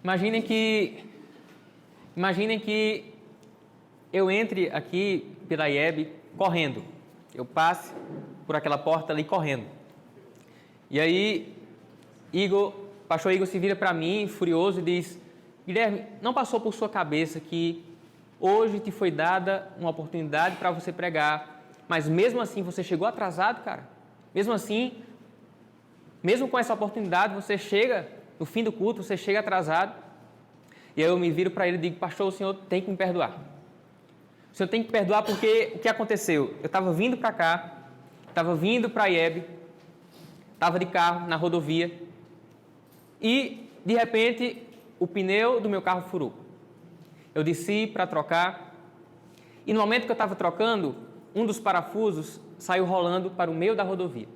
Imaginem que eu entre aqui pela IEB correndo. Eu passe por aquela porta ali correndo. E aí, pastor Igor se vira para mim, furioso, e diz: Guilherme, não passou por sua cabeça que hoje te foi dada uma oportunidade para você pregar, mas mesmo assim você chegou atrasado, cara? Mesmo assim, mesmo com essa oportunidade, você chega no fim do culto, você chega atrasado. E aí eu me viro para ele e digo: pastor, o senhor tem que me perdoar. O senhor tem que perdoar porque o que aconteceu? Eu estava vindo para cá, estava vindo para a IEB, estava de carro na rodovia e, de repente, o pneu do meu carro furou. Eu desci para trocar e, no momento que eu estava trocando, um dos parafusos saiu rolando para o meio da rodovia.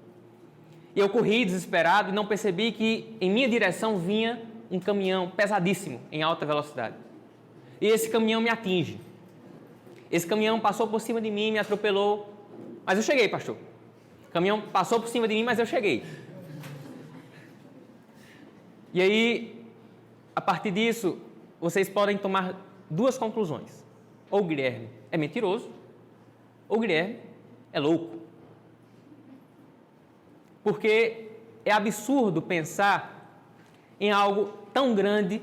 E eu corri desesperado e não percebi que em minha direção vinha um caminhão pesadíssimo em alta velocidade. E esse caminhão me atinge. Esse caminhão passou por cima de mim, me atropelou. Mas eu cheguei, pastor. O caminhão passou por cima de mim, mas eu cheguei. E aí, a partir disso, vocês podem tomar duas conclusões. Ou o Guilherme é mentiroso, ou o Guilherme é louco. Porque é absurdo pensar em algo tão grande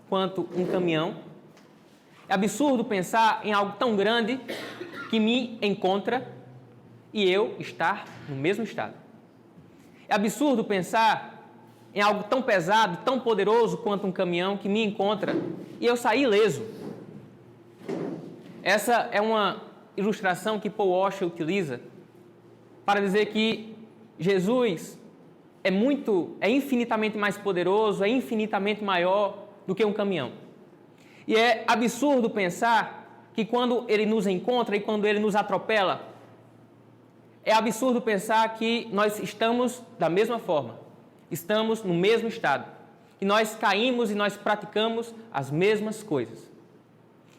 quanto um caminhão. É absurdo pensar em algo tão grande que me encontra e eu estar no mesmo estado. É absurdo pensar em algo tão pesado, tão poderoso quanto um caminhão que me encontra e eu sair ileso. Essa é uma ilustração que Paul Washer utiliza para dizer que Jesus é infinitamente mais poderoso, é infinitamente maior do que um caminhão. E é absurdo pensar que quando ele nos encontra e quando ele nos atropela, é absurdo pensar que nós estamos da mesma forma, estamos no mesmo estado, e nós caímos e nós praticamos as mesmas coisas.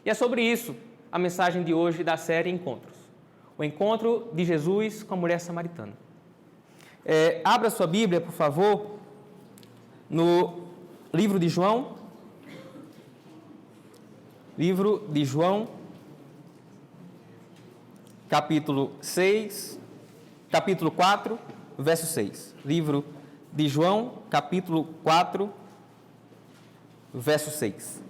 E é sobre isso a mensagem de hoje da série Encontros. O encontro de Jesus com a mulher samaritana. Abra sua Bíblia, por favor, no livro de João. Livro de João, capítulo 4, verso 6. Livro de João, capítulo 4, verso 6.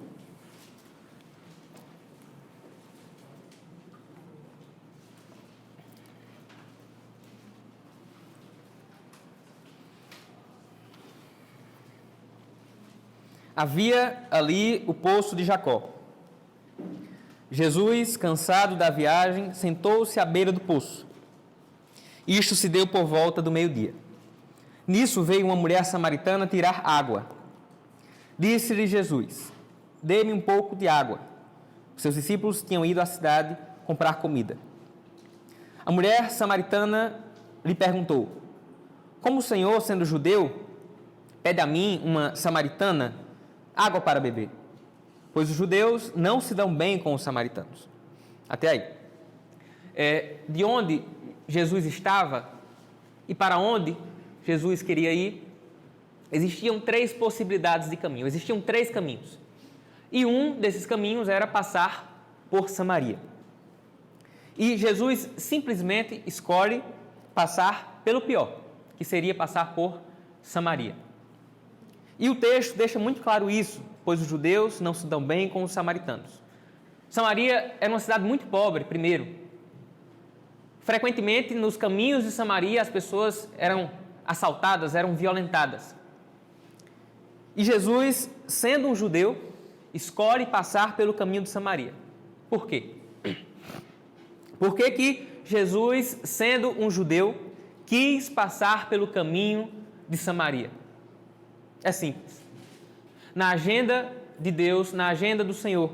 Havia ali o poço de Jacó. Jesus, cansado da viagem, sentou-se à beira do poço. Isto se deu por volta do meio-dia. Nisso veio uma mulher samaritana tirar água. Disse-lhe Jesus: dê-me um pouco de água. Seus discípulos tinham ido à cidade comprar comida. A mulher samaritana lhe perguntou: como o Senhor, sendo judeu, pede a mim, uma samaritana, água para beber? Pois os judeus não se dão bem com os samaritanos. Até aí. De onde Jesus estava e para onde Jesus queria ir, existiam três possibilidades de caminho, existiam três caminhos. E um desses caminhos era passar por Samaria. E Jesus simplesmente escolhe passar pelo pior, que seria passar por Samaria. E o texto deixa muito claro isso, pois os judeus não se dão bem com os samaritanos. Samaria era uma cidade muito pobre, primeiro. Frequentemente, nos caminhos de Samaria, as pessoas eram assaltadas, eram violentadas. E Jesus, sendo um judeu, escolhe passar pelo caminho de Samaria. Por quê? Por que que Jesus, sendo um judeu, quis passar pelo caminho de Samaria? É simples. Na agenda de Deus, na agenda do Senhor,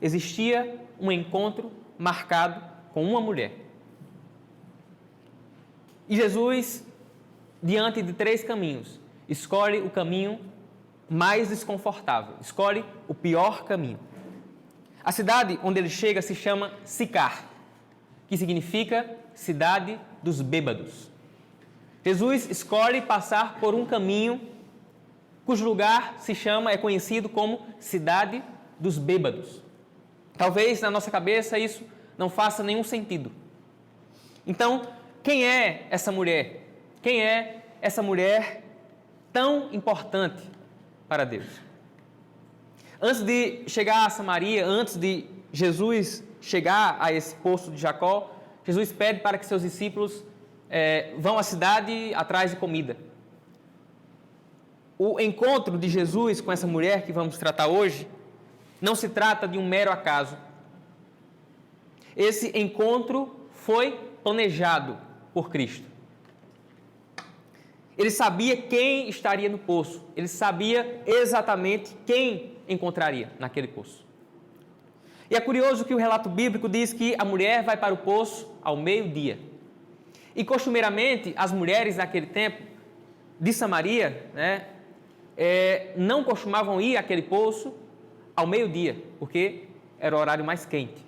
existia um encontro marcado com uma mulher. E Jesus, diante de três caminhos, escolhe o caminho mais desconfortável, escolhe o pior caminho. A cidade onde ele chega se chama Sicar, que significa cidade dos bêbados. Jesus escolhe passar por um caminho cujo lugar é conhecido como Cidade dos Bêbados. Talvez na nossa cabeça isso não faça nenhum sentido. Então, quem é essa mulher? Quem é essa mulher tão importante para Deus? Antes de chegar a Samaria, antes de Jesus chegar a esse poço de Jacó, Jesus pede para que seus discípulos vão à cidade atrás de comida. O encontro de Jesus com essa mulher que vamos tratar hoje não se trata de um mero acaso. Esse encontro foi planejado por Cristo. Ele sabia quem estaria no poço. Ele sabia exatamente quem encontraria naquele poço. E é curioso que o relato bíblico diz que a mulher vai para o poço ao meio-dia. E costumeiramente, as mulheres naquele tempo de Samaria, não costumavam ir àquele poço ao meio-dia, porque era o horário mais quente.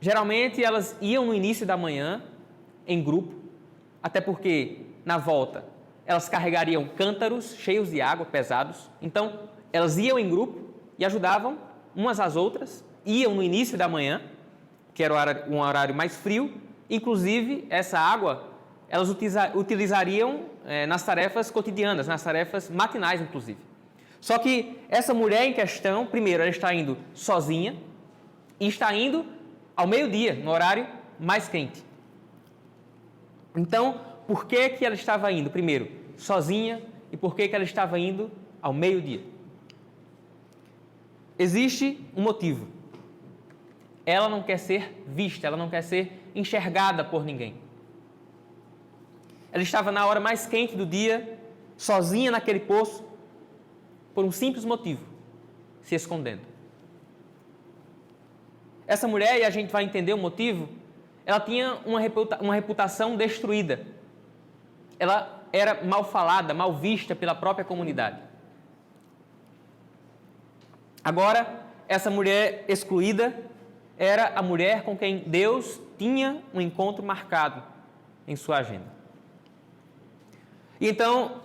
Geralmente elas iam no início da manhã, em grupo, até porque, na volta, elas carregariam cântaros cheios de água, pesados. Então, elas iam em grupo e ajudavam umas às outras, iam no início da manhã, que era um horário mais frio. Inclusive, essa água, elas utilizariam nas tarefas cotidianas, nas tarefas matinais, inclusive. Só que essa mulher em questão, primeiro, ela está indo sozinha e está indo ao meio-dia, no horário mais quente. Então, por que ela estava indo? Primeiro, sozinha, e por que ela estava indo ao meio-dia? Existe um motivo. Ela não quer ser vista, ela não quer ser enxergada por ninguém. Ela estava na hora mais quente do dia, sozinha naquele poço, por um simples motivo: se escondendo. Essa mulher, e a gente vai entender o motivo, ela tinha uma reputação destruída. Ela era mal falada, mal vista pela própria comunidade. Agora, essa mulher excluída era a mulher com quem Deus tinha um encontro marcado em sua agenda. E então,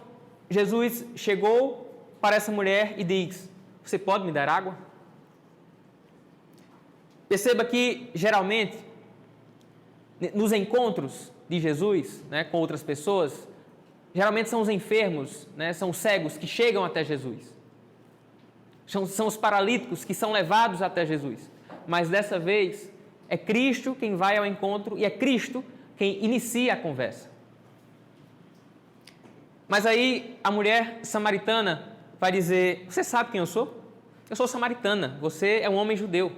Jesus chegou para essa mulher e diz: você pode me dar água? Perceba que, geralmente, nos encontros de Jesus, com outras pessoas, geralmente são os enfermos, são os cegos que chegam até Jesus. São os paralíticos que são levados até Jesus. Mas dessa vez, é Cristo quem vai ao encontro e é Cristo quem inicia a conversa. Mas aí a mulher samaritana vai dizer: você sabe quem eu sou? Eu sou samaritana, você é um homem judeu.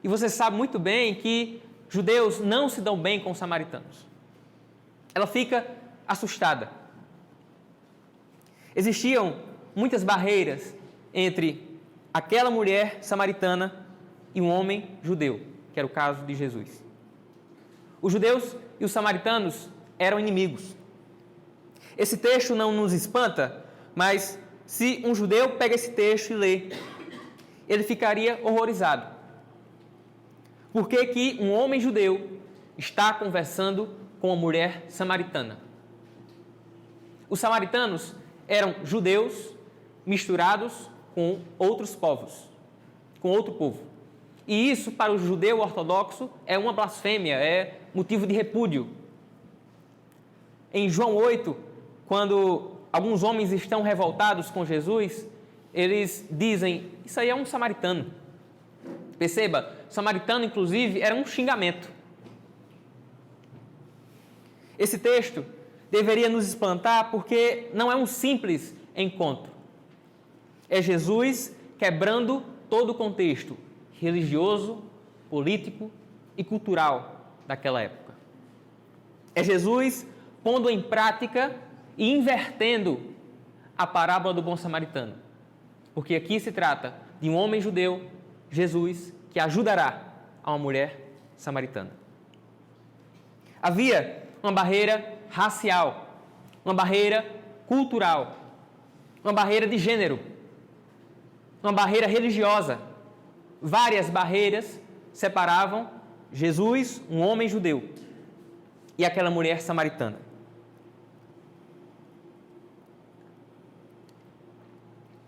E você sabe muito bem que judeus não se dão bem com os samaritanos. Ela fica assustada. Existiam muitas barreiras entre aquela mulher samaritana e um homem judeu, que era o caso de Jesus. Os judeus e os samaritanos eram inimigos. Esse texto não nos espanta, mas se um judeu pega esse texto e lê, ele ficaria horrorizado. Por que um homem judeu está conversando com uma mulher samaritana? Os samaritanos eram judeus misturados com outros povos, com outro povo. E isso, para o judeu ortodoxo, é uma blasfêmia, é motivo de repúdio. Em João 8, quando alguns homens estão revoltados com Jesus, eles dizem: isso aí é um samaritano. Perceba, samaritano, inclusive, era um xingamento. Esse texto deveria nos espantar porque não é um simples encontro. É Jesus quebrando todo o contexto religioso, político e cultural daquela época. É Jesus pondo em prática e invertendo a parábola do bom samaritano. Porque aqui se trata de um homem judeu, Jesus, que ajudará a uma mulher samaritana. Havia uma barreira racial, uma barreira cultural, uma barreira de gênero, uma barreira religiosa. Várias barreiras separavam Jesus, um homem judeu, e aquela mulher samaritana.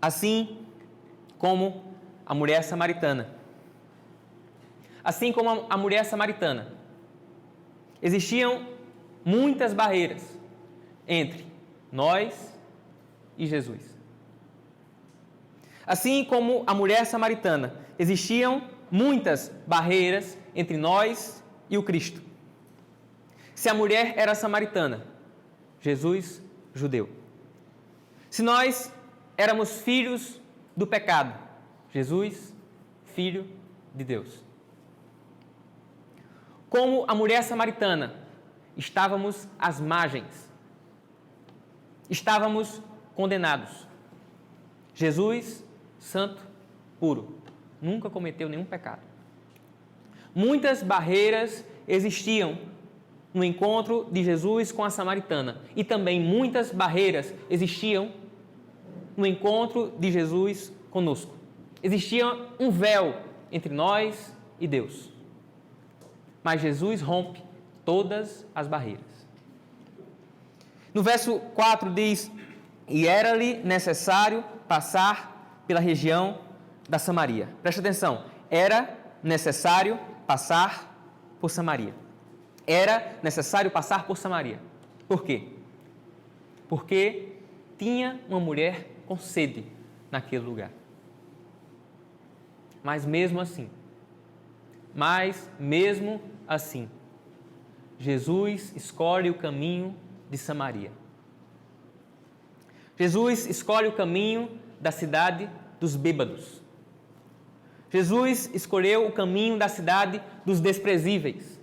Assim como a mulher samaritana. Assim como a mulher samaritana, existiam muitas barreiras entre nós e Jesus. Assim como a mulher samaritana, existiam muitas barreiras entre nós e o Cristo. Se a mulher era samaritana, Jesus, judeu. Se nós éramos filhos do pecado, Jesus, filho de Deus. Como a mulher samaritana, estávamos às margens. Estávamos condenados. Jesus, santo, puro, nunca cometeu nenhum pecado. Muitas barreiras existiam no encontro de Jesus com a samaritana e também muitas barreiras existiam no encontro de Jesus conosco. Existia um véu entre nós e Deus. Mas Jesus rompe todas as barreiras. No verso 4 diz: e era-lhe necessário passar pela região da Samaria. Presta atenção, era necessário passar por Samaria. Era necessário passar por Samaria. Por quê? Porque tinha uma mulher com sede naquele lugar. Mas mesmo assim, Jesus escolhe o caminho de Samaria. Jesus escolhe o caminho da cidade dos bêbados. Jesus escolheu o caminho da cidade dos desprezíveis.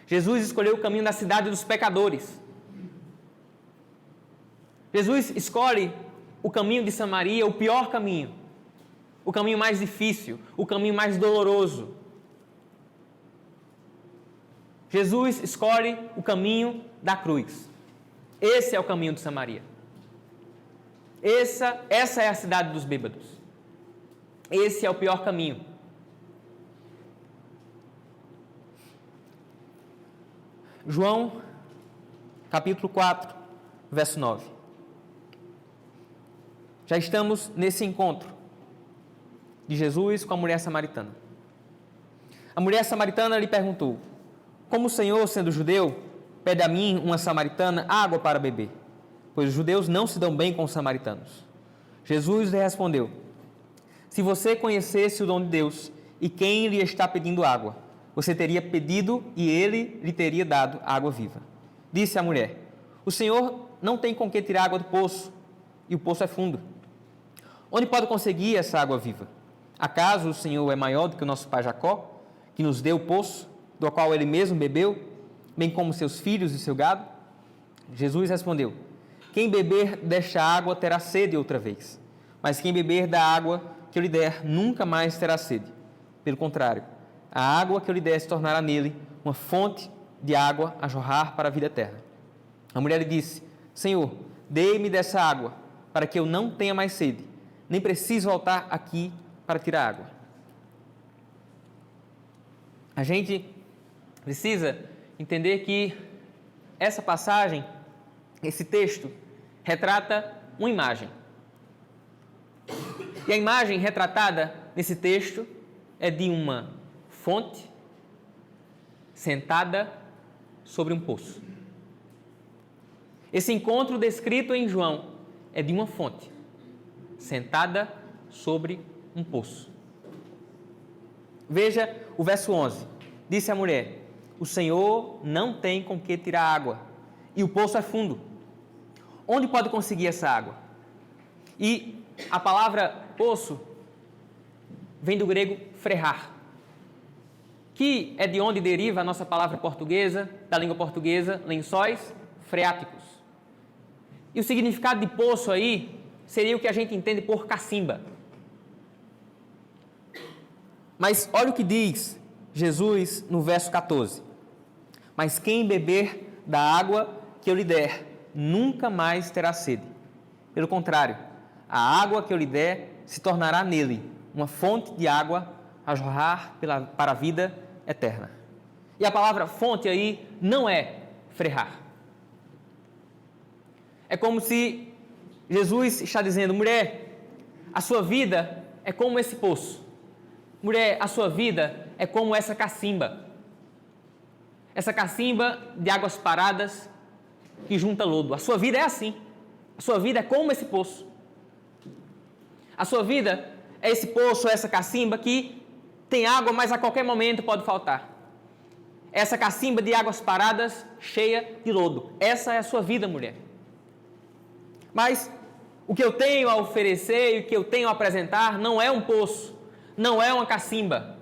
Jesus escolheu o caminho da cidade dos pecadores. Jesus escolhe o caminho de Samaria, o pior caminho, o caminho mais difícil, o caminho mais doloroso. Jesus escolhe o caminho da cruz. Esse é o caminho de Samaria. Essa é a cidade dos bêbados. Esse é o pior caminho. João, capítulo 4, verso 9. Já estamos nesse encontro de Jesus com a mulher samaritana. A mulher samaritana lhe perguntou: como o Senhor, sendo judeu, pede a mim, uma samaritana, água para beber? Pois os judeus não se dão bem com os samaritanos. Jesus lhe respondeu: se você conhecesse o dom de Deus e quem lhe está pedindo água, você teria pedido e ele lhe teria dado água viva. Disse a mulher: o Senhor não tem com que tirar água do poço, e o poço é fundo. Onde pode conseguir essa água viva? Acaso o Senhor é maior do que o nosso pai Jacó, que nos deu o poço, do qual ele mesmo bebeu, bem como seus filhos e seu gado? Jesus respondeu: quem beber desta água terá sede outra vez, mas quem beber da água que eu lhe der nunca mais terá sede. Pelo contrário, a água que eu lhe der se tornará nele uma fonte de água a jorrar para a vida eterna. A mulher lhe disse: Senhor, dê-me dessa água, para que eu não tenha mais sede, nem preciso voltar aqui para tirar água. A gente precisa entender que essa passagem, esse texto, retrata uma imagem. E a imagem retratada nesse texto é de uma fonte sentada sobre um poço. Esse encontro descrito em João é de uma fonte sentada sobre um poço. Veja o verso 11. Disse a mulher: o Senhor não tem com que tirar água, e o poço é fundo. Onde pode conseguir essa água? E a palavra poço vem do grego frear, que é de onde deriva a nossa palavra portuguesa, da língua portuguesa, lençóis freáticos. E o significado de poço aí seria o que a gente entende por cacimba. Mas olha o que diz Jesus no verso 14: mas quem beber da água que eu lhe der, nunca mais terá sede. Pelo contrário, a água que eu lhe der se tornará nele uma fonte de água a jorrar para a vida eterna. E a palavra fonte aí não é frear. É como se Jesus está dizendo: mulher, a sua vida é como esse poço. Mulher, a sua vida é como essa cacimba. Essa cacimba de águas paradas que junta lodo. A sua vida é assim. A sua vida é como esse poço. A sua vida é esse poço, essa cacimba que tem água, mas a qualquer momento pode faltar. Essa cacimba de águas paradas, cheia de lodo. Essa é a sua vida, mulher. Mas o que eu tenho a oferecer e o que eu tenho a apresentar não é um poço, não é uma cacimba,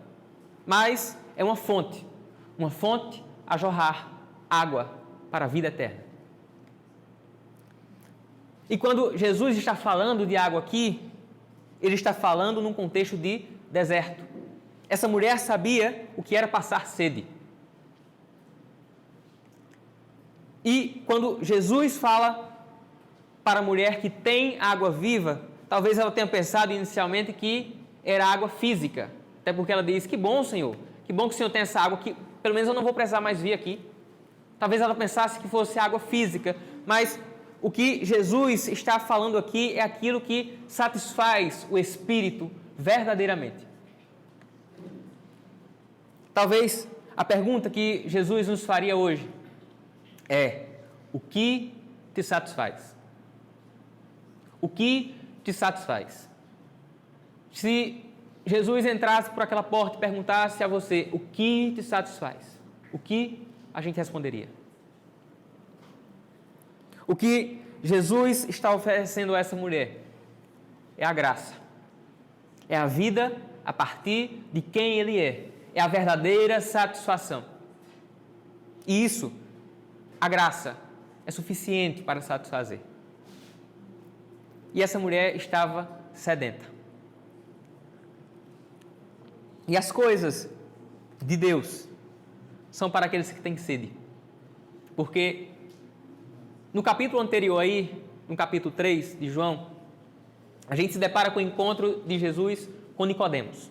mas é uma fonte a jorrar água para a vida eterna. E quando Jesus está falando de água aqui, ele está falando num contexto de deserto. Essa mulher sabia o que era passar sede. E quando Jesus fala para a mulher que tem água viva, talvez ela tenha pensado inicialmente que era água física. Até porque ela diz, que bom, Senhor, que bom que o Senhor tem essa água, que pelo menos eu não vou precisar mais vir aqui. Talvez ela pensasse que fosse água física, mas o que Jesus está falando aqui é aquilo que satisfaz o espírito verdadeiramente. Talvez a pergunta que Jesus nos faria hoje é: o que te satisfaz? O que te satisfaz? Se Jesus entrasse por aquela porta e perguntasse a você o que te satisfaz, o que a gente responderia? O que Jesus está oferecendo a essa mulher é a graça, é a vida a partir de quem Ele é a verdadeira satisfação. E isso, a graça, é suficiente para satisfazer. E essa mulher estava sedenta. E as coisas de Deus são para aqueles que têm sede. Porque no capítulo anterior aí, no capítulo 3 de João, a gente se depara com o encontro de Jesus com Nicodemos.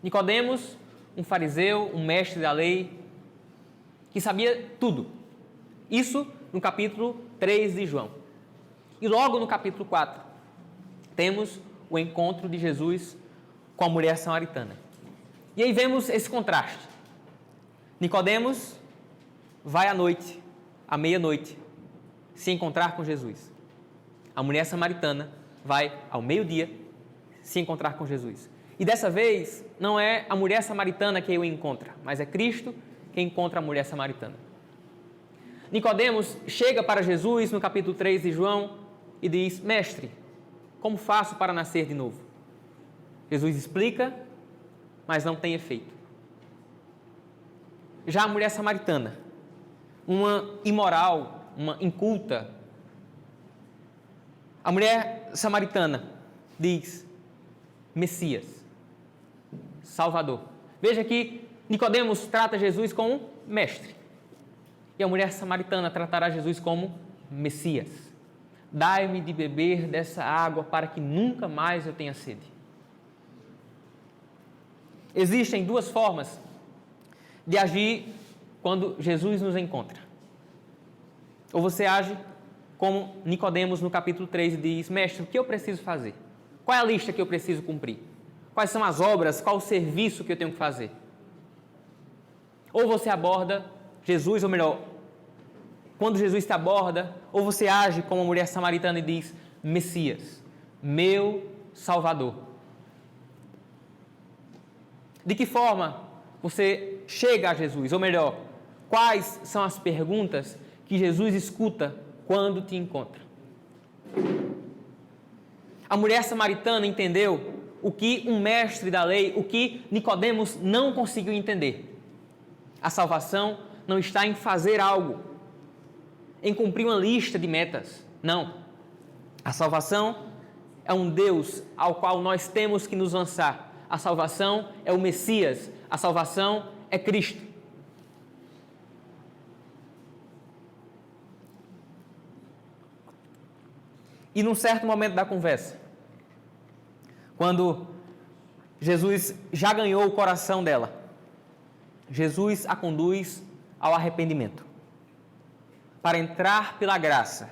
Nicodemos, um fariseu, um mestre da lei, que sabia tudo. Isso no capítulo 3 de João. E logo no capítulo 4, temos o encontro de Jesus com a mulher samaritana. E aí vemos esse contraste. Nicodemos vai à noite, à meia-noite, se encontrar com Jesus. A mulher samaritana vai ao meio-dia se encontrar com Jesus. E dessa vez, não é a mulher samaritana que o encontra, mas é Cristo que encontra a mulher samaritana. Nicodemos chega para Jesus no capítulo 3 de João e diz: Mestre, como faço para nascer de novo? Jesus explica, mas não tem efeito. Já a mulher samaritana, uma imoral, uma inculta, a mulher samaritana diz: Messias, Salvador. Veja que Nicodemos trata Jesus como mestre. E a mulher samaritana tratará Jesus como Messias. Dai-me de beber dessa água para que nunca mais eu tenha sede. Existem duas formas de agir quando Jesus nos encontra. Ou você age como Nicodemos no capítulo 3 e diz: Mestre, o que eu preciso fazer? Qual é a lista que eu preciso cumprir? Quais são as obras? Qual o serviço que eu tenho que fazer? Ou você aborda Jesus, ou melhor, quando Jesus te aborda, ou você age como a mulher samaritana e diz: Messias, meu Salvador. De que forma você chega a Jesus? Ou melhor, quais são as perguntas que Jesus escuta quando te encontra? A mulher samaritana entendeu o que um mestre da lei, o que Nicodemos não conseguiu entender. A salvação não está em fazer algo, em cumprir uma lista de metas. Não. A salvação é um Deus ao qual nós temos que nos lançar. A salvação é o Messias. A salvação é Cristo. E num certo momento da conversa, quando Jesus já ganhou o coração dela, Jesus a conduz ao arrependimento. Para entrar pela graça,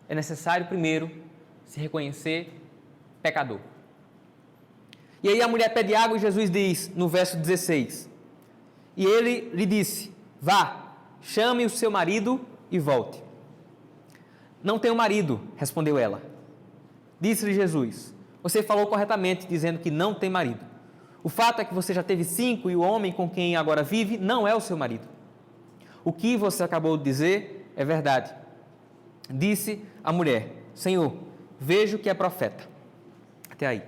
é necessário primeiro se reconhecer pecador. E aí a mulher pede água e Jesus diz, no verso 16, e ele lhe disse, vá, chame o seu marido e volte. Não tenho marido, respondeu ela. Disse-lhe Jesus, você falou corretamente dizendo que não tem marido. O fato é que você já teve 5 e o homem com quem agora vive não é o seu marido. O que você acabou de dizer é verdade. Disse a mulher, Senhor, vejo que é profeta. Até aí.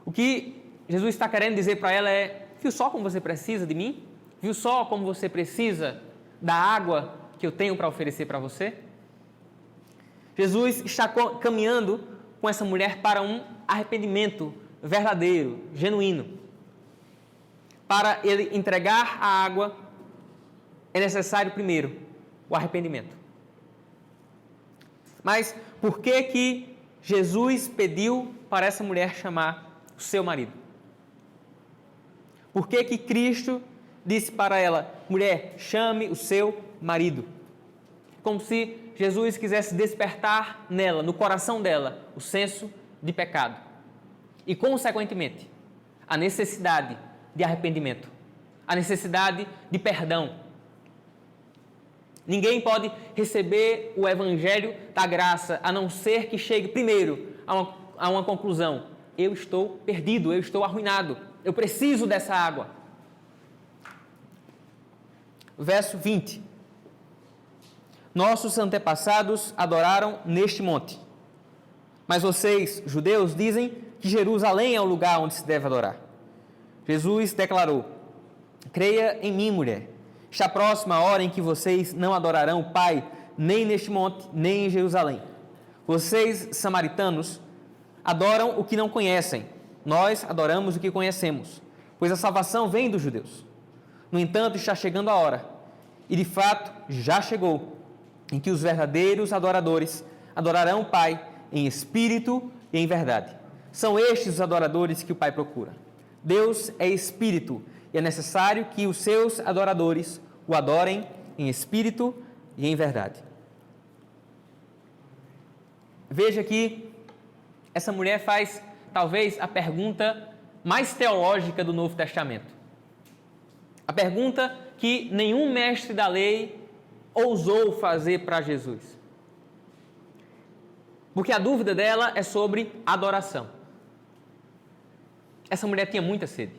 O que Jesus está querendo dizer para ela é, viu só como você precisa de mim? Viu só como você precisa da água que eu tenho para oferecer para você? Jesus está caminhando com essa mulher para um arrependimento verdadeiro, genuíno. Para ele entregar a água, é necessário primeiro o arrependimento. Mas por que Jesus pediu para essa mulher chamar o seu marido? Por que Cristo disse para ela, mulher, chame o seu marido? Como se Jesus quisesse despertar nela, no coração dela, o senso de pecado. E, consequentemente, a necessidade de arrependimento, a necessidade de perdão. Ninguém pode receber o evangelho da graça, a não ser que chegue primeiro a uma conclusão. Eu estou perdido, eu estou arruinado, eu preciso dessa água. Verso 20. Nossos antepassados adoraram neste monte. Mas vocês, judeus, dizem que Jerusalém é o lugar onde se deve adorar. Jesus declarou, creia em mim, mulher. Está próxima a hora em que vocês não adorarão o Pai, nem neste monte, nem em Jerusalém. Vocês, samaritanos, adoram o que não conhecem. Nós adoramos o que conhecemos, pois a salvação vem dos judeus. No entanto, está chegando a hora, e de fato já chegou, em que os verdadeiros adoradores adorarão o Pai em espírito e em verdade. São estes os adoradores que o Pai procura. Deus é espírito e é necessário que os seus adoradores o adorem em espírito e em verdade. Veja que essa mulher faz talvez a pergunta mais teológica do Novo Testamento. A pergunta que nenhum mestre da lei ousou fazer para Jesus. Porque a dúvida dela é sobre adoração. Essa mulher tinha muita sede.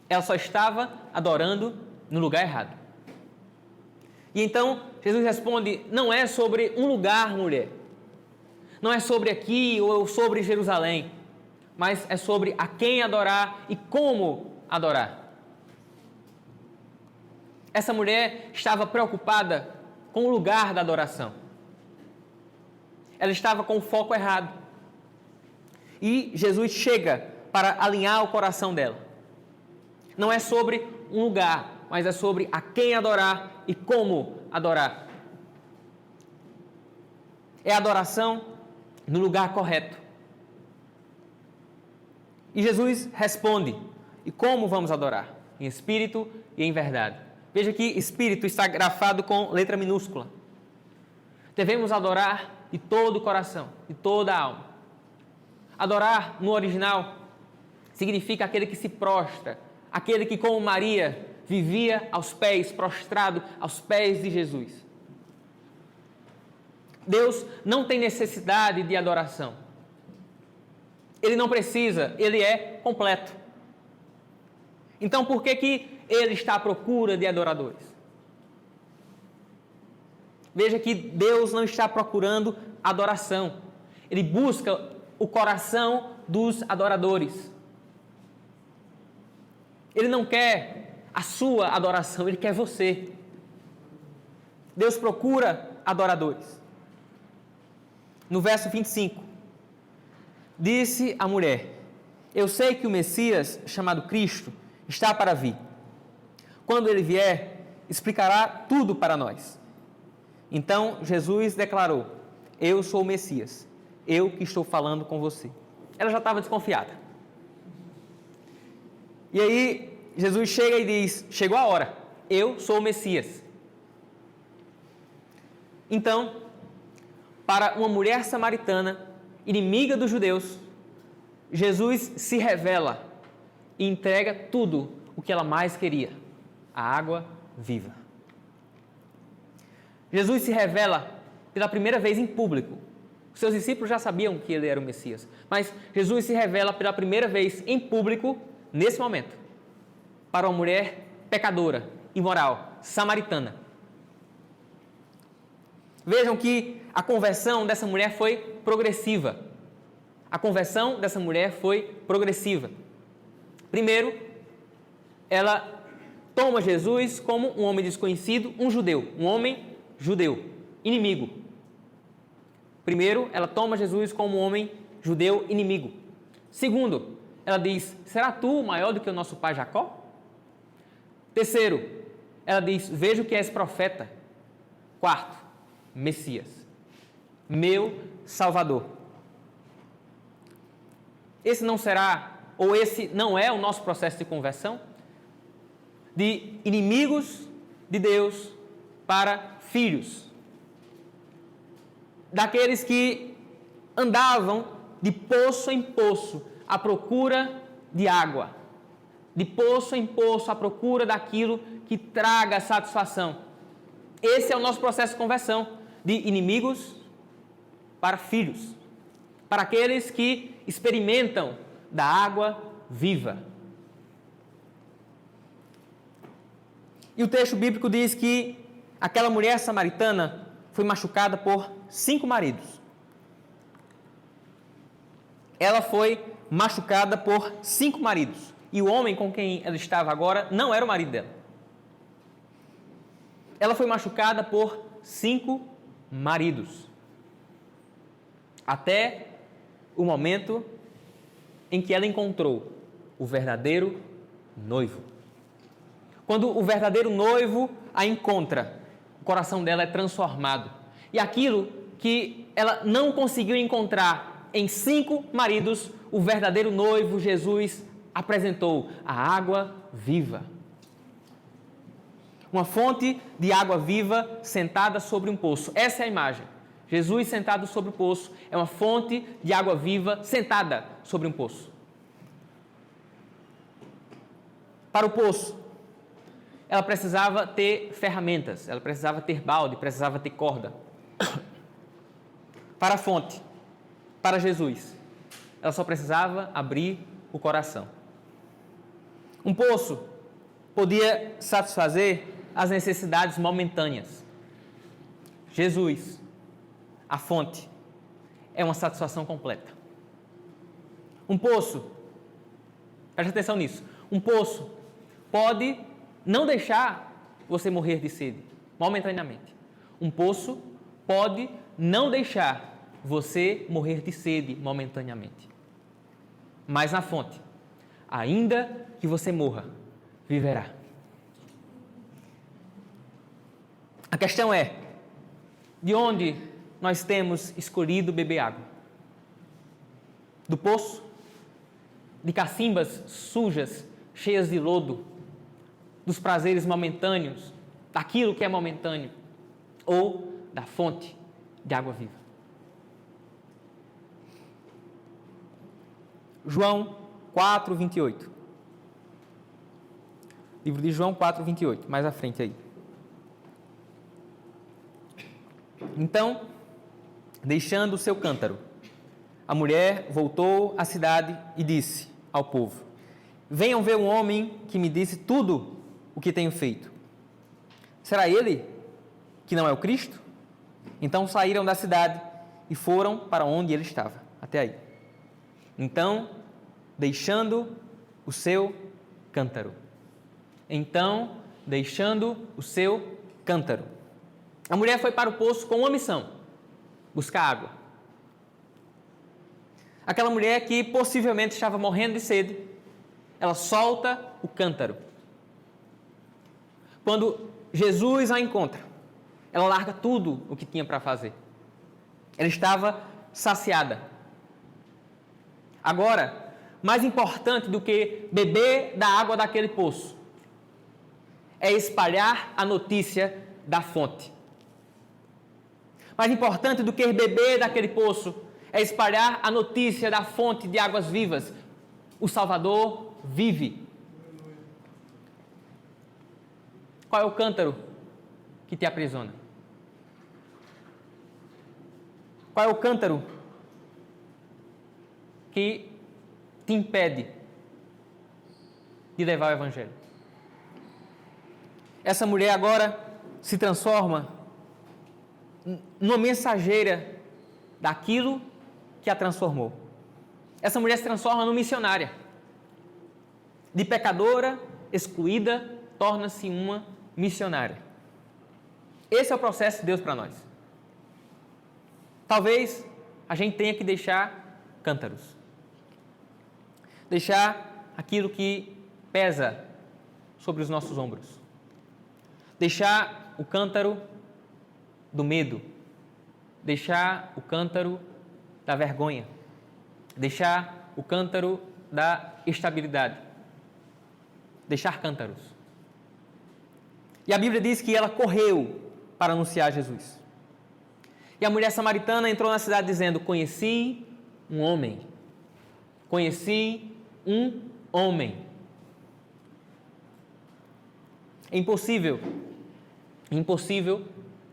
Ela só estava adorando no lugar errado. E então Jesus responde, não é sobre um lugar, mulher. Não é sobre aqui ou sobre Jerusalém. Mas é sobre a quem adorar e como adorar. Essa mulher estava preocupada com o lugar da adoração. Ela estava com o foco errado. E Jesus chega para alinhar o coração dela. Não é sobre um lugar, mas é sobre a quem adorar e como adorar. É a adoração no lugar correto. E Jesus responde, e como vamos adorar? Em espírito e em verdade. Veja que espírito está grafado com letra minúscula. Devemos adorar de todo o coração, de toda a alma. Adorar, no original, significa aquele que se prostra, aquele que, como Maria, vivia aos pés, prostrado aos pés de Jesus. Deus não tem necessidade de adoração. Ele não precisa, ele é completo. Então, por que ele está à procura de adoradores? Veja que Deus não está procurando adoração. Ele busca o coração dos adoradores. Ele não quer a sua adoração, ele quer você. Deus procura adoradores. No verso 25, disse a mulher, eu sei que o Messias, chamado Cristo, está para vir. Quando ele vier, explicará tudo para nós. Então Jesus declarou, eu sou o Messias, eu que estou falando com você. Ela já estava desconfiada. E aí Jesus chega e diz, chegou a hora, eu sou o Messias. Então, para uma mulher samaritana, inimiga dos judeus, Jesus se revela e entrega tudo o que ela mais queria: a água viva. Jesus se revela pela primeira vez em público. Os seus discípulos já sabiam que ele era o Messias, mas Jesus se revela pela primeira vez em público, nesse momento, para uma mulher pecadora, imoral, samaritana. Vejam que a conversão dessa mulher foi progressiva. A conversão dessa mulher foi progressiva. Primeiro, ela toma Jesus como um homem desconhecido, um homem judeu, inimigo. Primeiro, ela toma Jesus como um homem judeu inimigo. Segundo, ela diz: será tu maior do que o nosso pai Jacó? Terceiro, ela diz: vejo que és profeta. Quarto, Messias, meu Salvador. Esse não será, ou esse não é o nosso processo de conversão? De inimigos de Deus para filhos. Daqueles que andavam de poço em poço à procura de água. De poço em poço à procura daquilo que traga satisfação. Esse é o nosso processo de conversão. De inimigos para filhos. Para aqueles que experimentam da água viva. E o texto bíblico diz que aquela mulher samaritana foi machucada por 5 maridos. Ela foi machucada por 5 maridos. E o homem com quem ela estava agora não era o marido dela. Ela foi machucada por 5 maridos. Até o momento em que ela encontrou o verdadeiro noivo. Quando o verdadeiro noivo a encontra, o coração dela é transformado. E aquilo que ela não conseguiu encontrar em 5 maridos, o verdadeiro noivo, Jesus, apresentou a água viva. Uma fonte de água viva sentada sobre um poço. Essa é a imagem. Jesus sentado sobre o poço é uma fonte de água viva sentada sobre um poço. Para o poço, ela precisava ter ferramentas, ela precisava ter balde, precisava ter corda. Para a fonte, para Jesus, ela só precisava abrir o coração. Um poço podia satisfazer as necessidades momentâneas. Jesus, a fonte, é uma satisfação completa. Um poço, preste atenção nisso, um poço pode não deixar você morrer de sede, momentaneamente. Um poço pode não deixar você morrer de sede, momentaneamente. Mas na fonte, ainda que você morra, viverá. A questão é, de onde nós temos escolhido beber água? Do poço? De cacimbas sujas, cheias de lodo? Dos prazeres momentâneos? Daquilo que é momentâneo? Ou da fonte de água viva? João 4, 28. Livro de João 4, 28. Mais à frente aí. Então, deixando o seu cântaro, a mulher voltou à cidade e disse ao povo: venham ver um homem que me disse tudo o que tenho feito. Será ele que não é o Cristo? Então saíram da cidade e foram para onde ele estava. Até aí. Então, deixando o seu cântaro. A mulher foi para o poço com uma missão: buscar água. Aquela mulher que possivelmente estava morrendo de sede, ela solta o cântaro. Quando Jesus a encontra, ela larga tudo o que tinha para fazer. Ela estava saciada. Agora, mais importante do que beber da água daquele poço, é espalhar a notícia da fonte. Mais importante do que beber daquele poço é espalhar a notícia da fonte de águas vivas. O Salvador vive. Qual é o cântaro que te aprisiona? Qual é o cântaro que te impede de levar o Evangelho? Essa mulher agora se transforma numa mensageira daquilo que a transformou. Essa mulher se transforma numa missionária. De pecadora, excluída, torna-se uma missionária. Esse é o processo de Deus para nós. Talvez a gente tenha que deixar cântaros. Deixar aquilo que pesa sobre os nossos ombros. Deixar o cântaro do medo. Deixar o cântaro da vergonha. Deixar o cântaro da estabilidade. Deixar cântaros. E a Bíblia diz que ela correu para anunciar Jesus. E a mulher samaritana entrou na cidade dizendo: conheci um homem. Conheci um homem. É impossível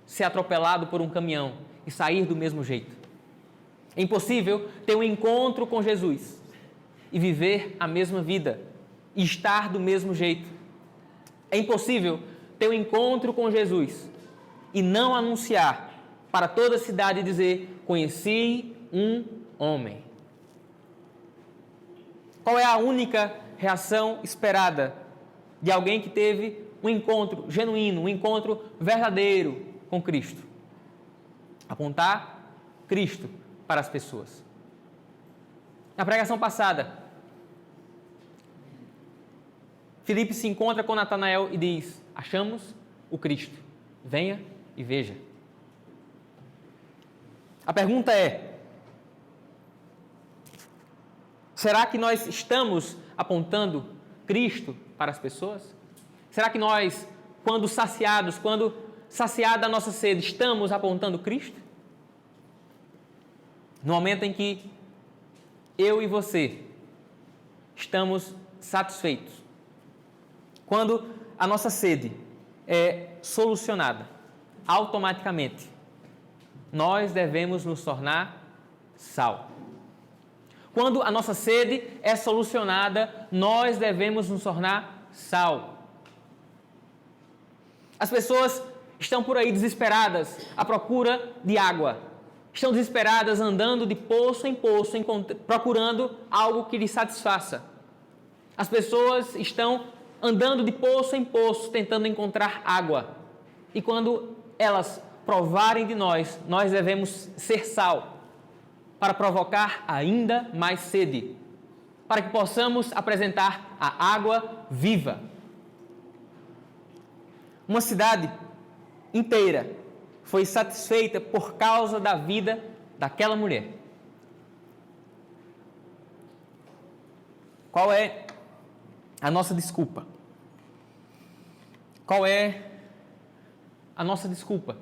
ser atropelado por um caminhão e sair do mesmo jeito. É impossível ter um encontro com Jesus e viver a mesma vida e estar do mesmo jeito. É impossível ter um encontro com Jesus e não anunciar para toda a cidade e dizer: conheci um homem. Qual é a única reação esperada de alguém que teve um encontro genuíno, um encontro verdadeiro com Cristo? Apontar Cristo para as pessoas. Na pregação passada, Filipe se encontra com Natanael e diz: achamos o Cristo, venha e veja. A pergunta é: será que nós estamos apontando Cristo para as pessoas? Será que nós, quando saciada a nossa sede, estamos apontando Cristo? No momento em que eu e você estamos satisfeitos, quando a nossa sede é solucionada automaticamente, nós devemos nos tornar sal. Quando a nossa sede é solucionada, nós devemos nos tornar sal. As pessoas estão por aí desesperadas à procura de água. Estão desesperadas andando de poço em poço, procurando algo que lhes satisfaça. As pessoas estão andando de poço em poço, tentando encontrar água. E quando elas provarem de nós, nós devemos ser sal, para provocar ainda mais sede, para que possamos apresentar a água viva. Uma cidade inteira foi satisfeita por causa da vida daquela mulher. Qual é a nossa desculpa? Qual é a nossa desculpa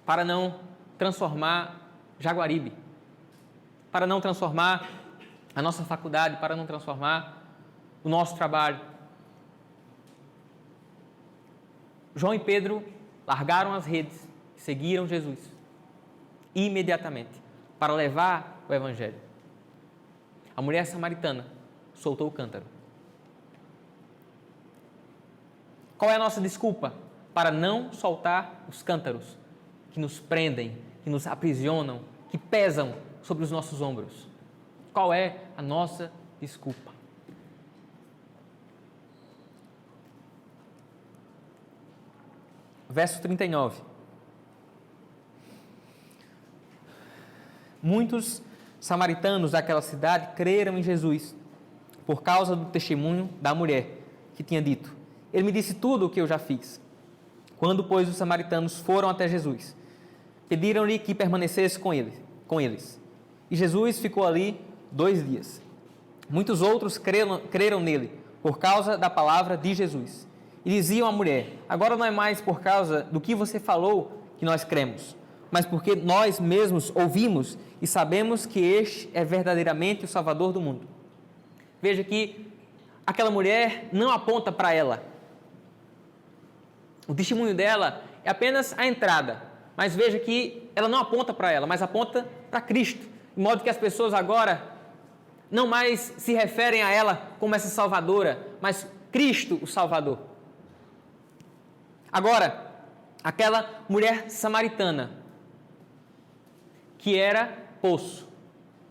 para não transformar Jaguaribe? Para não transformar a nossa faculdade, para não transformar o nosso trabalho? João e Pedro largaram as redes e seguiram Jesus imediatamente para levar o Evangelho. A mulher samaritana soltou o cântaro. Qual é a nossa desculpa para não soltar os cântaros que nos prendem, que nos aprisionam, que pesam sobre os nossos ombros? Qual é a nossa desculpa? Verso 39. Muitos samaritanos daquela cidade creram em Jesus por causa do testemunho da mulher que tinha dito: ele me disse tudo o que eu já fiz. Quando, pois, os samaritanos foram até Jesus, pediram-lhe que permanecesse com eles. E Jesus ficou ali 2 dias. Muitos outros creram nele por causa da palavra de Jesus. E diziam à mulher: agora não é mais por causa do que você falou que nós cremos, mas porque nós mesmos ouvimos e sabemos que este é verdadeiramente o Salvador do mundo. Veja que aquela mulher não aponta para ela. O testemunho dela é apenas a entrada, mas veja que ela não aponta para ela, mas aponta para Cristo, de modo que as pessoas agora não mais se referem a ela como essa salvadora, mas Cristo o Salvador. Agora, aquela mulher samaritana, que era poço,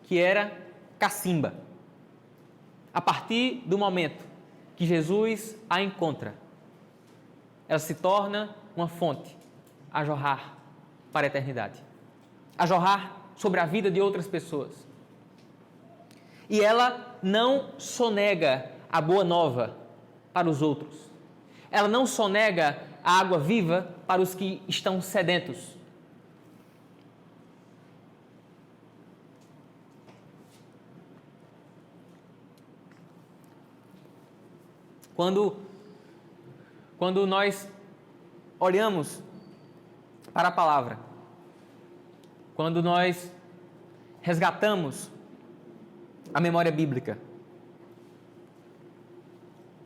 que era cacimba, a partir do momento que Jesus a encontra, ela se torna uma fonte a jorrar para a eternidade, a jorrar sobre a vida de outras pessoas. E ela não sonega a boa nova para os outros. Ela não sonega a água viva para os que estão sedentos. Quando nós olhamos para a palavra, quando nós resgatamos a memória bíblica,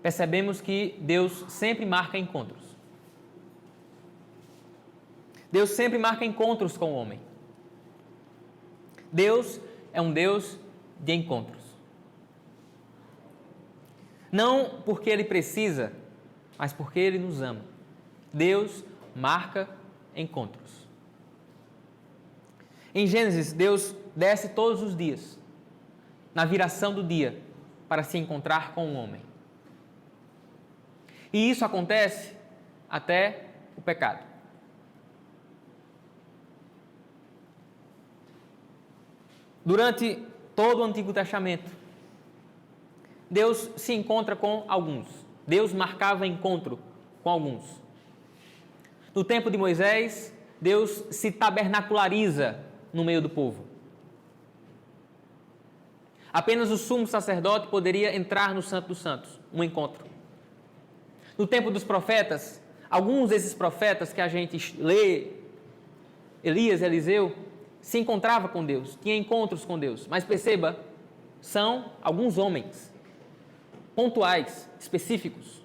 percebemos que Deus sempre marca encontros. Deus sempre marca encontros com o homem. Deus é um Deus de encontros. Não porque Ele precisa, mas porque Ele nos ama. Deus marca encontros. Em Gênesis, Deus desce todos os dias, na viração do dia, para se encontrar com o homem. E isso acontece até o pecado. Durante todo o Antigo Testamento, Deus se encontra com alguns. Deus marcava encontro com alguns. No tempo de Moisés, Deus se tabernaculariza no meio do povo. Apenas o sumo sacerdote poderia entrar no Santo dos Santos, um encontro. No tempo dos profetas, alguns desses profetas que a gente lê, Elias, Eliseu, se encontrava com Deus, tinha encontros com Deus. Mas perceba, são alguns homens, pontuais, específicos.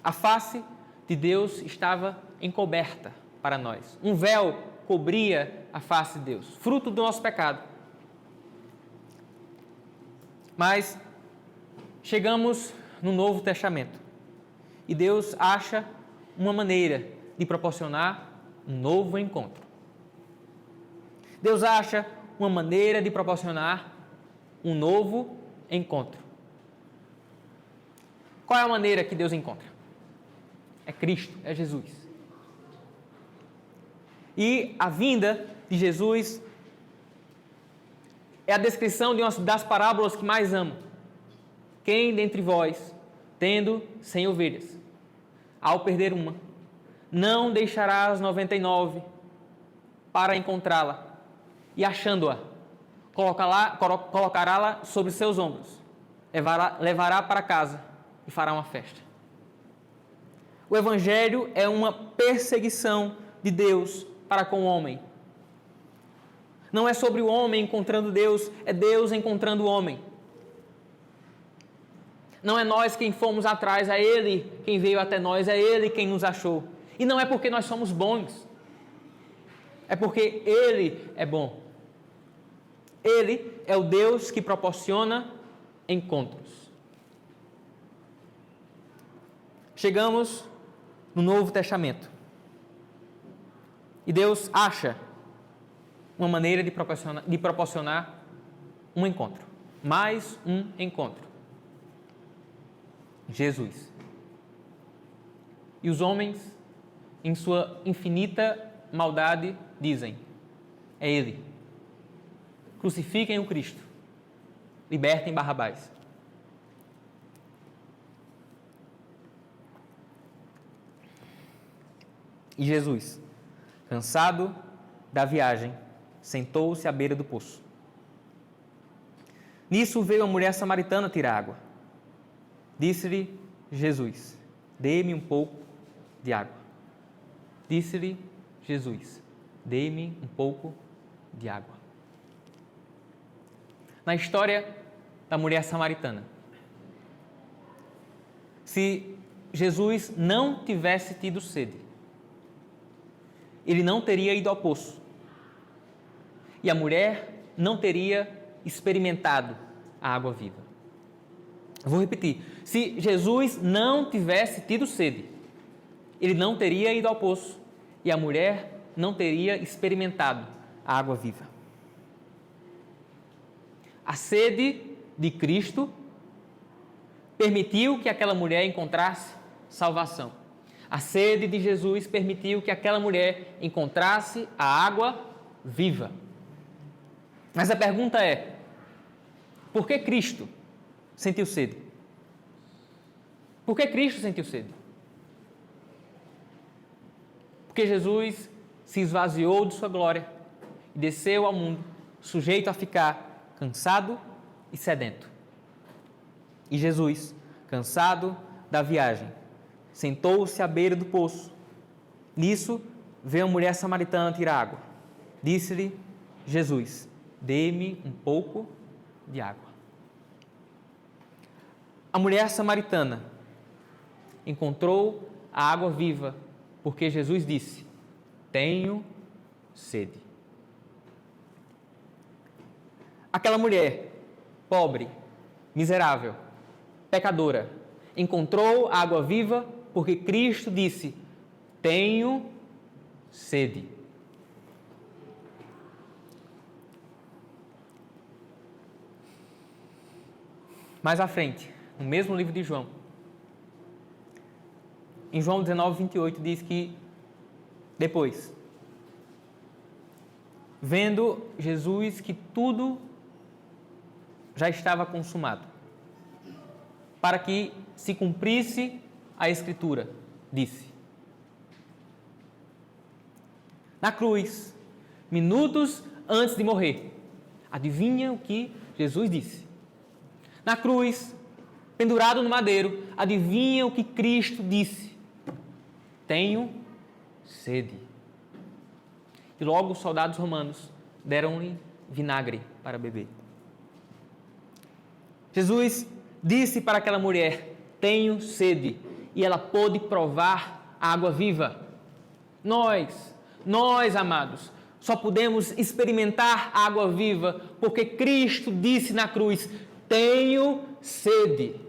A face de Deus estava encoberta para nós. Um véu cobria a face de Deus, fruto do nosso pecado. Mas chegamos no Novo Testamento e Deus acha uma maneira de proporcionar um novo encontro. Deus acha uma maneira de proporcionar um novo encontro. Qual é a maneira que Deus encontra? É Cristo, é Jesus. E a vinda de Jesus é a descrição de uma das parábolas que mais amo. Quem dentre vós, tendo 100 ovelhas, ao perder uma, não deixará as 99 para encontrá-la, e achando-a, colocará-la sobre seus ombros, levará para casa e fará uma festa. O Evangelho é uma perseguição de Deus para com o homem. Não é sobre o homem encontrando Deus, é Deus encontrando o homem. Não é nós quem fomos atrás, é Ele quem veio até nós, é Ele quem nos achou. E não é porque nós somos bons, é porque Ele é bom. Ele é o Deus que proporciona encontros. Chegamos no Novo Testamento. E Deus acha uma maneira de proporcionar um encontro. Mais um encontro. Jesus. E os homens, em sua infinita maldade, dizem: é Ele. Crucifiquem o Cristo. Libertem Barrabás. E Jesus, cansado da viagem, sentou-se à beira do poço. Nisso veio a mulher samaritana tirar água. Disse-lhe Jesus: dê-me um pouco de água. Disse-lhe Jesus: dê-me um pouco de água. na história da mulher samaritana. Se Jesus não tivesse tido sede, ele não teria ido ao poço. E a mulher não teria experimentado a água viva. Eu vou repetir. Se Jesus não tivesse tido sede, ele não teria ido ao poço e a mulher não teria experimentado a água viva. A sede de Cristo permitiu que aquela mulher encontrasse salvação. A sede de Jesus permitiu que aquela mulher encontrasse a água viva. Mas a pergunta é: por que Cristo sentiu sede? Por que Cristo sentiu sede? Porque Jesus se esvaziou de sua glória e desceu ao mundo, sujeito a ficar cansado e sedento. E Jesus, cansado da viagem, sentou-se à beira do poço. Nisso, veio a mulher samaritana tirar água. Disse-lhe Jesus: dê-me um pouco de água. A mulher samaritana encontrou a água viva porque Jesus disse: tenho sede. Aquela mulher, pobre, miserável, pecadora, encontrou a água viva porque Cristo disse: tenho sede. Mais à frente, no mesmo livro de João, em João 19, 28, diz que depois, vendo Jesus que tudo já estava consumado, para que se cumprisse a Escritura, disse: na cruz, minutos antes de morrer, adivinha o que Jesus disse? Na cruz, pendurado no madeiro, adivinha o que Cristo disse? Tenho sede. E logo os soldados romanos deram-lhe vinagre para beber. Jesus disse para aquela mulher: tenho sede, e ela pôde provar a água viva. Nós, amados, só podemos experimentar a água viva porque Cristo disse na cruz: tenho sede.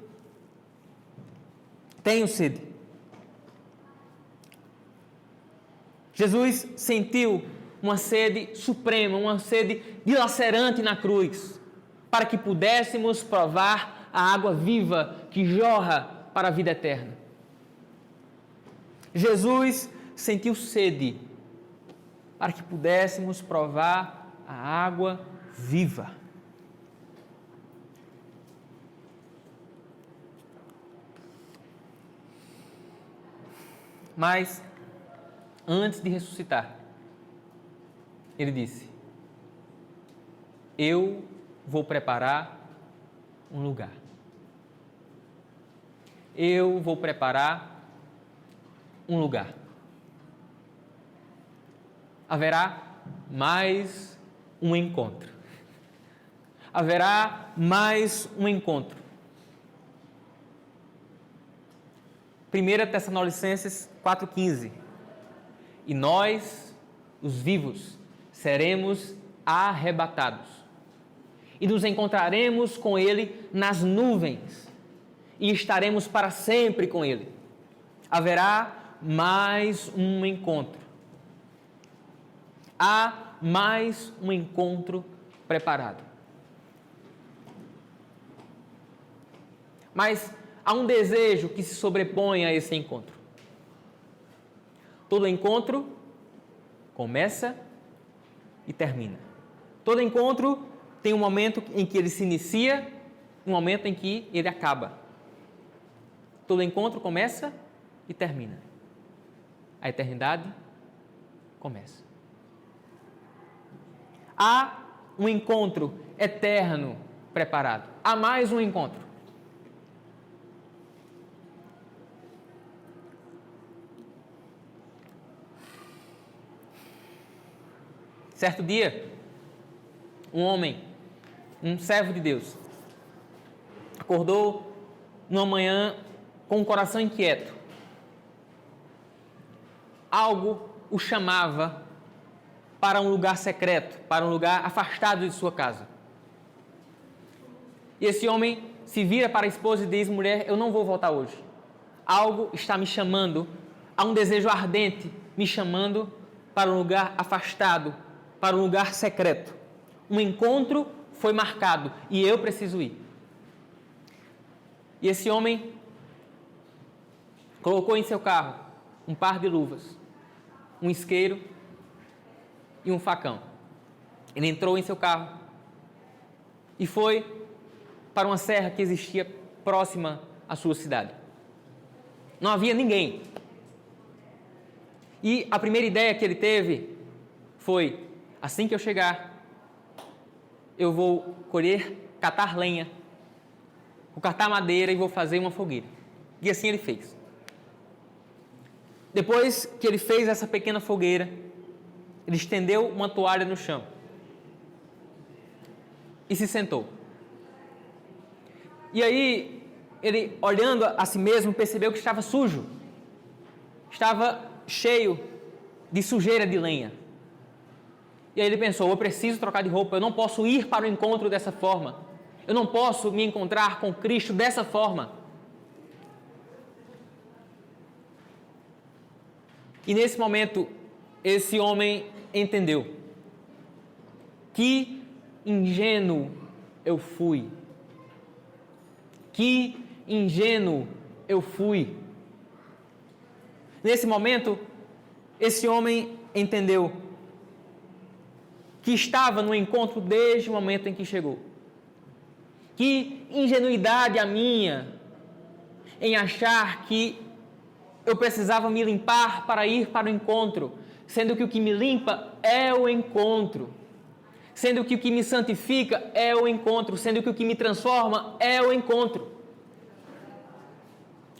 Tenho sede. Jesus sentiu uma sede suprema, uma sede dilacerante na cruz, para que pudéssemos provar a água viva que jorra para a vida eterna. Jesus sentiu sede para que pudéssemos provar a água viva. Mas, antes de ressuscitar, ele disse: eu vou preparar um lugar. Eu vou preparar um lugar. Haverá mais um encontro. Haverá mais um encontro. 1 Tessalonicenses 4,15. E nós, os vivos, seremos arrebatados e nos encontraremos com Ele nas nuvens e estaremos para sempre com Ele. Haverá mais um encontro. Há mais um encontro preparado. Mas há um desejo que se sobrepõe a esse encontro. Todo encontro começa e termina. Todo encontro tem um momento em que ele se inicia, um momento em que ele acaba. Todo encontro começa e termina. A eternidade começa. Há um encontro eterno preparado. Há mais um encontro. Certo dia, um homem um servo de Deus, acordou numa manhã com o coração inquieto. Algo o chamava para um lugar secreto, para um lugar afastado de sua casa. E esse homem se vira para a esposa e diz: mulher, eu não vou voltar hoje. Algo está me chamando, há um desejo ardente me chamando para um lugar afastado, para um lugar secreto. Um encontro foi marcado e eu preciso ir. E esse homem colocou em seu carro um par de luvas, um isqueiro e um facão. Ele entrou em seu carro e foi para uma serra que existia próxima à sua cidade. Não havia ninguém. E a primeira ideia que ele teve foi: assim que eu chegar, eu vou catar lenha, vou catar madeira e vou fazer uma fogueira. E assim ele fez. Depois que ele fez essa pequena fogueira, ele estendeu uma toalha no chão e se sentou. E aí, ele, olhando a si mesmo, percebeu que estava sujo, estava cheio de sujeira de lenha. E aí ele pensou: eu preciso trocar de roupa, eu não posso ir para o encontro dessa forma, eu não posso me encontrar com Cristo dessa forma. E nesse momento, esse homem entendeu: que ingênuo eu fui, que ingênuo eu fui. Nesse momento, esse homem entendeu que estava no encontro desde o momento em que chegou. Que ingenuidade a minha em achar que eu precisava me limpar para ir para o encontro, sendo que o que me limpa é o encontro, sendo que o que me santifica é o encontro, sendo que o que me transforma é o encontro.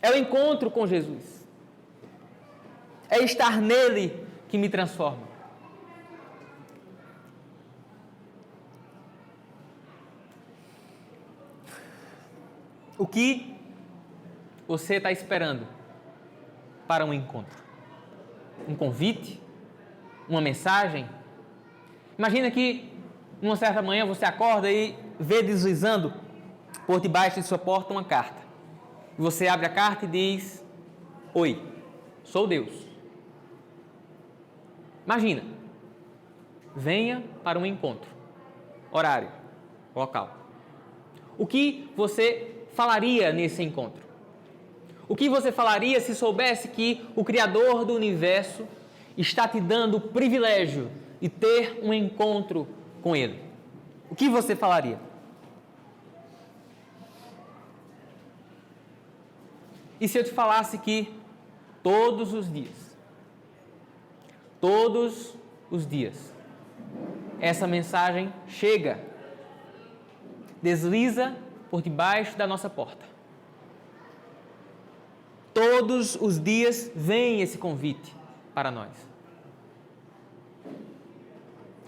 É o encontro com Jesus. É estar nele que me transforma. O que você está esperando para um encontro? Um convite? Uma mensagem? Imagina que numa certa manhã você acorda e vê deslizando por debaixo de sua porta uma carta. E você abre a carta e diz: oi, sou Deus. Imagina, venha para um encontro, horário, local. O que você falaria nesse encontro? O que você falaria se soubesse que o Criador do Universo está te dando o privilégio de ter um encontro com Ele? O que você falaria? E se eu te falasse que todos os dias, essa mensagem chega, desliza por debaixo da nossa porta. Todos os dias vem esse convite para nós.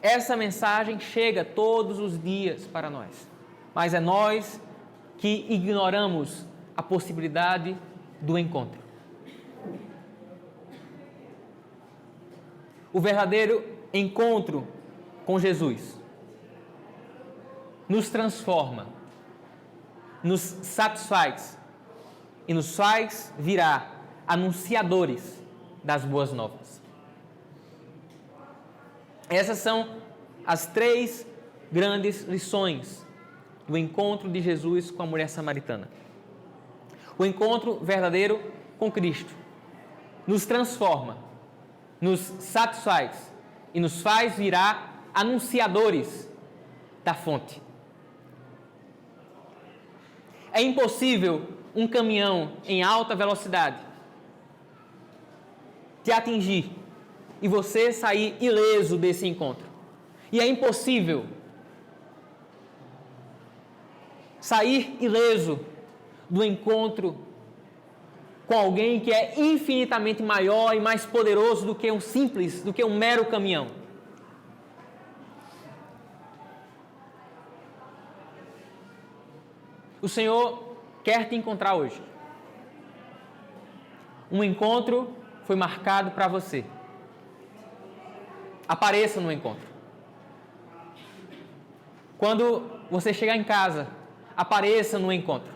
Essa mensagem chega todos os dias para nós, mas é nós que ignoramos a possibilidade do encontro. O verdadeiro encontro com Jesus nos transforma, nos satisfaz e nos faz virar anunciadores das boas novas. Essas são as 3 grandes lições do encontro de Jesus com a mulher samaritana. O encontro verdadeiro com Cristo nos transforma, nos satisfaz e nos faz virar anunciadores da fonte. É impossível um caminhão em alta velocidade te atingir e você sair ileso desse encontro. E é impossível sair ileso do encontro com alguém que é infinitamente maior e mais poderoso do que um mero caminhão. O Senhor quer te encontrar hoje. Um encontro foi marcado para você. Apareça no encontro. Quando você chegar em casa, apareça no encontro.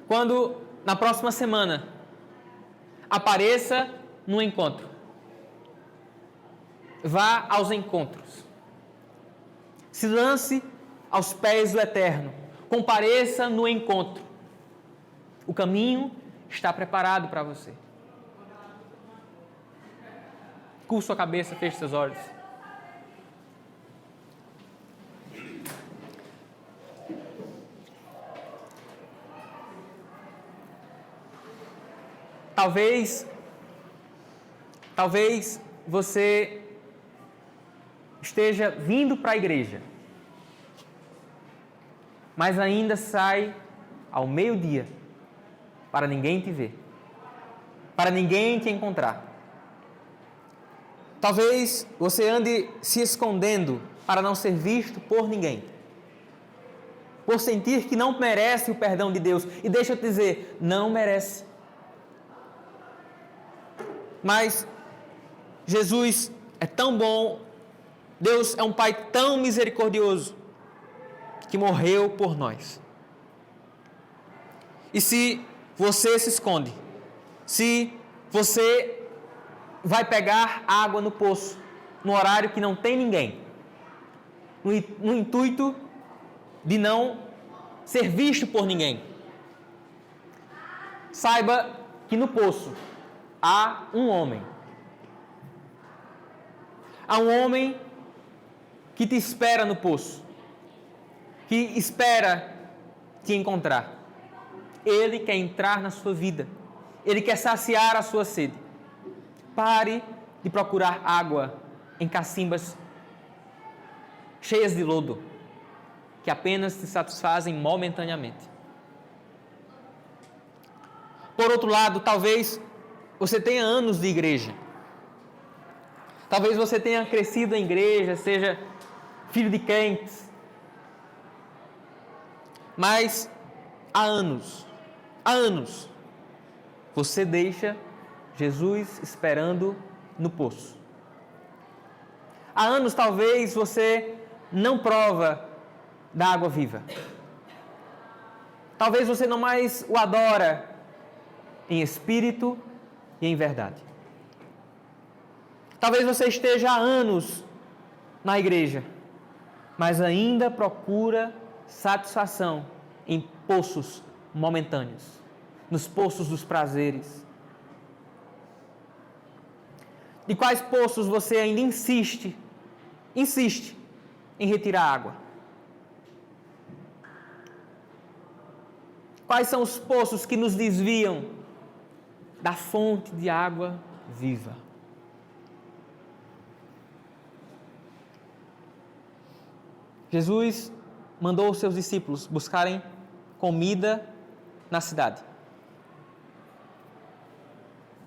Quando, na próxima semana, apareça no encontro. Vá aos encontros. Se lance aos pés do Eterno. Compareça no encontro. O caminho está preparado para você. Curva sua cabeça, feche seus olhos. Talvez você esteja vindo para a igreja, mas ainda sai ao meio-dia para ninguém te ver, para ninguém te encontrar. Talvez você ande se escondendo para não ser visto por ninguém, por sentir que não merece o perdão de Deus. E deixa eu te dizer, não merece. Mas Jesus é tão bom, Deus é um Pai tão misericordioso, que morreu por nós. E se você se esconde, se você vai pegar água no poço, no horário que não tem ninguém, no intuito de não ser visto por ninguém, saiba que no poço há um homem. Há um homem que te espera no poço, que espera te encontrar. Ele quer entrar na sua vida. Ele quer saciar a sua sede. Pare de procurar água em cacimbas cheias de lodo, que apenas te satisfazem momentaneamente. Por outro lado, talvez você tenha anos de igreja. Talvez você tenha crescido em igreja, seja filho de crentes. Mas há anos, você deixa Jesus esperando no poço. Há anos, talvez, você não prova da água viva. Talvez você não mais o adora em espírito e em verdade. Talvez você esteja há anos na igreja, mas ainda procura satisfação em poços momentâneos, nos poços dos prazeres. De quais poços você ainda insiste em retirar água? Quais são os poços que nos desviam da fonte de água viva? Jesus mandou os seus discípulos buscarem comida na cidade.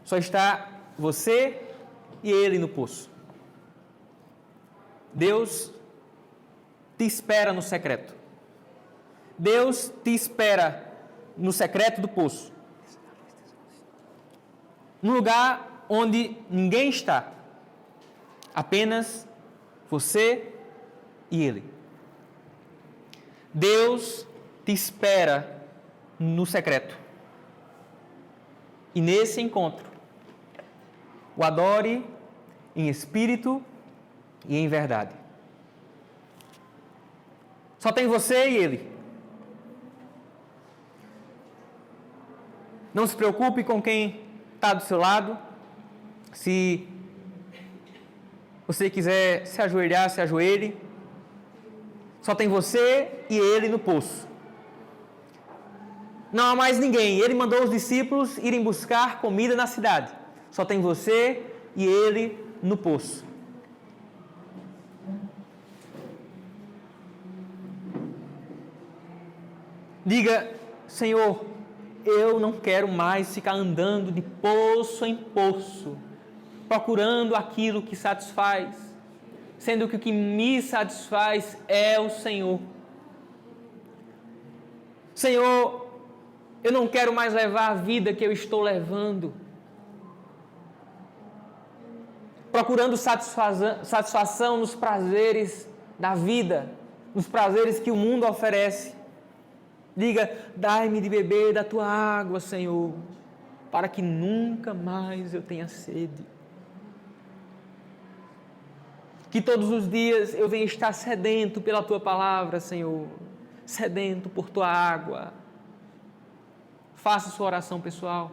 Só está você e ele no poço. Deus te espera no secreto. Deus te espera no secreto do poço. Num lugar onde ninguém está. Apenas você e ele. Deus te espera no secreto. E nesse encontro, o adore em espírito e em verdade. Só tem você e ele. Não se preocupe com quem está do seu lado. Se você quiser se ajoelhar, se ajoelhe. Só tem você e ele no poço. Não há mais ninguém. Ele mandou os discípulos irem buscar comida na cidade. Só tem você e ele no poço. Diga: Senhor, eu não quero mais ficar andando de poço em poço, procurando aquilo que satisfaz, sendo que o que me satisfaz é o Senhor. Senhor, eu não quero mais levar a vida que eu estou levando, procurando satisfação nos prazeres da vida, nos prazeres que o mundo oferece. Diga, dai-me de beber da tua água, Senhor, para que nunca mais eu tenha sede. Que todos os dias eu venha estar sedento pela tua palavra, Senhor, sedento por tua água. Faça sua oração pessoal.